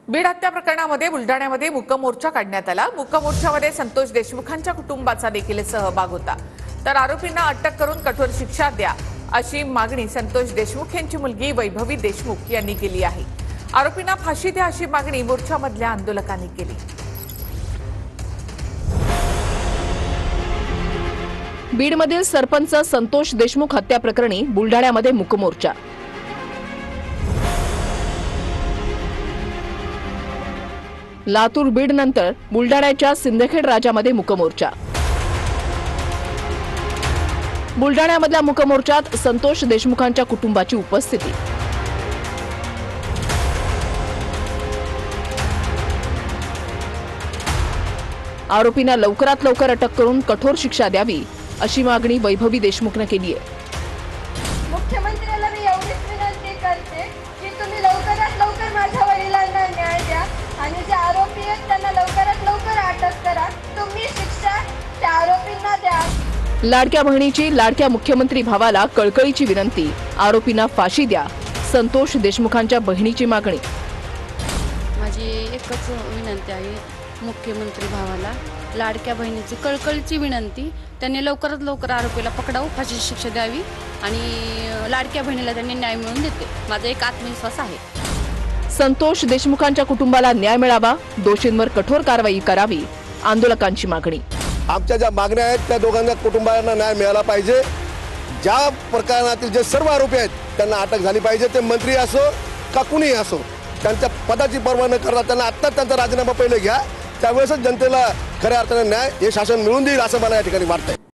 बीड हत्या प्रकरणामध्ये बुलढाण्यामध्ये मूक मोर्चा काढण्यात आला। मूक मोर्चामध्ये संतोष देशमुखांच्या कुटुंबाचा देखील सहभाग होता। तर आरोपींना अटक करून कठोर शिक्षा द्या अशी मागणी संतोष देशमुख यांची मुलगी वैभवी देशमुख यांनी केली आहे। आरोपींना फाशी द्या अशी मागणी मोर्चामधल्या आंदोलकांनी केली। बीडमधील सरपंच संतोष देशमुख हत्या प्रकरणी बुलढाण्यामध्ये मूक मोर्चा। लातूर बीड नंतर बुलढाण्याच्या सिंदखेड राजामध्ये मूक मोर्चा। बुलढाण्यामधल्या मूक मोर्चात संतोष देशमुखांच्या कुटुंबाची उपस्थिती। आरोपींना लवकरात लवकर अटक करून कठोर शिक्षा द्यावी अशी मागणी वैभवी देशमुखने केली आहे। मुख्यमंत्र्याला मी एवढीच विनंती करते की तुम्ही लवकरात लवकर माझ्या वडिलांना न्याय द्या आणि जे आरोपी आहेत त्यांना लवकरात लवकर अटक करा। तुम्ही शिक्षा त्या आरोपींना द्या। लाडक्या बहिणीची लाडक्या मुख्यमंत्री भावाला कळकळीची विनंती, आरोपींना फाशी द्या, संतोष देशमुखांच्या बहिणीची मागणी। माझी एकच विनंती आहे, मुख्यमंत्री भावाला लाडक्या बहिणीची कळकळीची विनंती, त्यांनी लवकरात लवकर आरोपीला पकडावं, फाशीची शिक्षा द्यावी आणि लाडक्या बहिणीला त्यांनी न्याय मिळवून देते, माझा एक आत्मविश्वास आहे। संतोष देशमुखांच्या कुटुंबाला न्याय मिळावा, दोषींवर कठोर कारवाई करावी, आंदोलकांची मागणी। आमच्या ज्या मागण्या आहेत त्या दोघांच्या कुटुंबांना न्याय मिळाला पाहिजे। ज्या प्रकरणातील जे सर्व आरोपी आहेत त्यांना अटक झाली पाहिजे, ते मंत्री असो का कुणीही असो, त्यांच्या पदाची पर्वा न करता त्यांना आत्ताच त्यांचा राजीनामा पहिले घ्या, त्यावेळेसच जनतेला खऱ्या अर्थाने न्याय हे शासन मिळवून देईल असं मला या ठिकाणी वाटतंय।